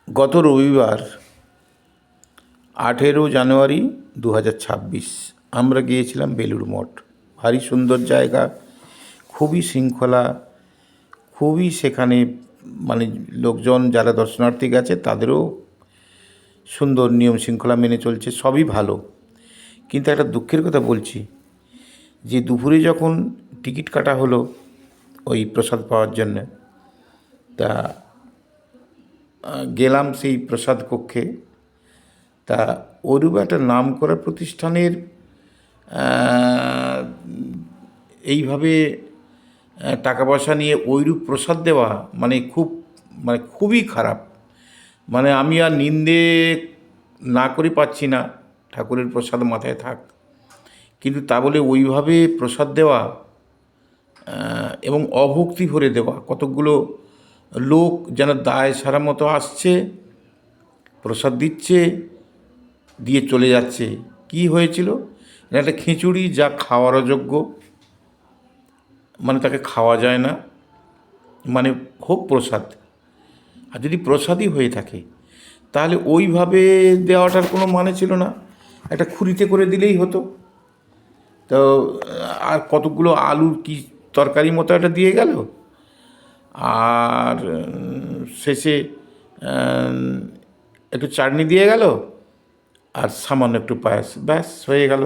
গত রবিবার 18 জানুয়ারি 2026 আমরা গিয়েছিলাম বেলুড় মঠ। ভারী সুন্দর জায়গা, খুবই শৃঙ্খলা, খুবই সেখানে মানে লোকজন যারা দর্শনার্থী গেছে তাদেরও সুন্দর নিয়ম শৃঙ্খলা মেনে চলছে, সবই ভালো। কিন্তু একটা দুঃখের কথা বলছি যে দুপুরে যখন টিকিট কাটা হলো ওই প্রসাদ পাওয়ার জন্য, তা গেলাম সেই প্রসাদ কক্ষে। তা ওরূপ একটা নাম করা প্রতিষ্ঠানের এইভাবে টাকা পয়সা নিয়ে ওইরূপ প্রসাদ দেওয়া খুবই খারাপ। আমি আর নিন্দে না করে পাচ্ছি না, ঠাকুরের প্রসাদ মাথায় থাক, কিন্তু তা বলে ওইভাবে প্রসাদ দেওয়া এবং অভক্তি ভরে দেওয়া। কতকগুলো লোক যেন দায় সারা মতো আসছে, প্রসাদ দিচ্ছে, দিয়ে চলে যাচ্ছে। কি হয়েছিল, একটা খিচুড়ি যা খাওয়ার অযোগ্য, তাকে খাওয়া যায় না, হোক প্রসাদ। আর যদি প্রসাদই হয়ে থাকে তাহলে ওইভাবে দেওয়াটার কোনো মানে ছিল না, একটা খুরিতে করে দিলেই হতো। তো আর কতগুলো আলুর কি তরকারি মতো একটা দিয়ে গেল, আর শেষে একটু চাটনি দিয়ে গেল, আর সামান্য একটু পায়েস, ব্যাস হয়ে গেল।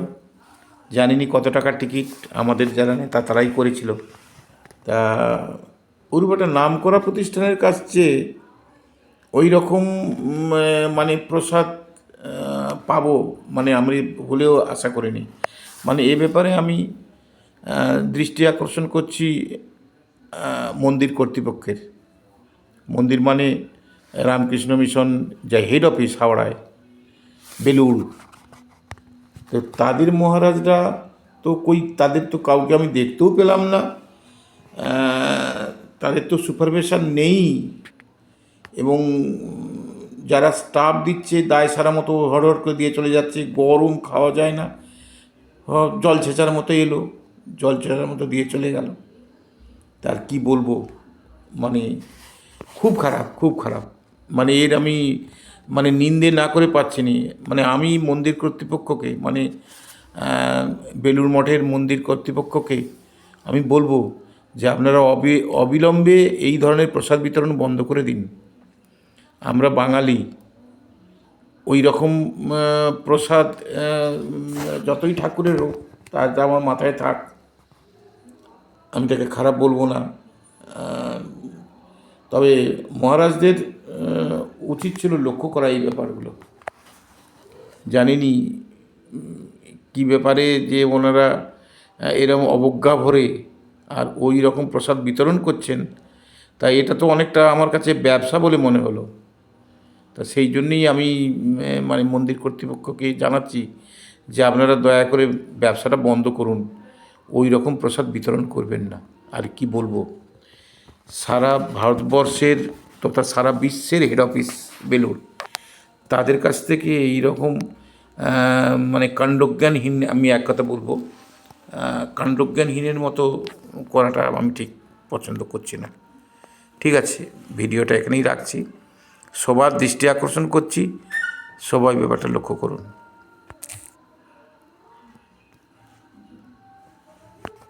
জানিনি কত টাকার টিকিট, আমাদের যারা নেতা তারাই করেছিল। তা ওরূপ একটা নাম করা প্রতিষ্ঠানের কাছ চেয়ে ওই রকম প্রসাদ পাবো আমি ভুলেও আশা করিনি। এ ব্যাপারে আমি দৃষ্টি আকর্ষণ করছি মন্দির কর্তৃপক্ষের। মন্দির রামকৃষ্ণ মিশন যা হেড অফিস হাওড়ায়, বেলুড়, তো তাদের মহারাজরা তো তাদের তো কাউকে আমি দেখতেও পেলাম না, তাদের তো সুপারভিশন নেই, এবং যারা স্টাফ দিচ্ছে দায় সারা মতো হড়হড় করে দিয়ে চলে যাচ্ছে। গরম খাওয়া যায় না, জল ছেঁচার মতো এলো, জল ছেঁচার মতো দিয়ে চলে গেল। তার কি বলবো, খুব খারাপ, খুব খারাপ। এর আমি নিন্দে না করে পাচ্ছি না। আমি মন্দির কর্তৃপক্ষকে বেলুড় মঠের মন্দির কর্তৃপক্ষকে আমি বলবো যে আপনারা অবিলম্বে এই ধরনের প্রসাদ বিতরণ বন্ধ করে দিন। আমরা বাঙালি, ওই রকম প্রসাদ যতই ঠাকুরের হোক তা আমার মাথায় থাক, আমি তাকে খারাপ বলবো না। তবে মহারাজদের উচিত ছিল লক্ষ্য করা এই ব্যাপারগুলো। জানিনি কি ব্যাপারে যে ওনারা এরকম অবজ্ঞা ভরে আর ওই রকম প্রসাদ বিতরণ করছেন। তাই এটা তো অনেকটা আমার কাছে ব্যবসা বলে মনে হলো। তা সেই জন্যই আমি মন্দির কর্তৃপক্ষকে জানাচ্ছি যে আপনারা দয়া করে ব্যবসাটা বন্ধ করুন, ওই রকম প্রসাদ বিতরণ করবেন না। আর কি বলবো, সারা ভারতবর্ষের তথা সারা বিশ্বের হেড অফিস বেলুড়, তাদের কাছ থেকে এই রকম কাণ্ডজ্ঞানহীন, আমি এক কথা বলবো, কাণ্ডজ্ঞানহীনের মতো করাটা আমি ঠিক পছন্দ করছি না। ঠিক আছে, ভিডিওটা এখানেই রাখছি। সবার দৃষ্টি আকর্ষণ করছি, সবাই ব্যাপারটা লক্ষ্য করুন।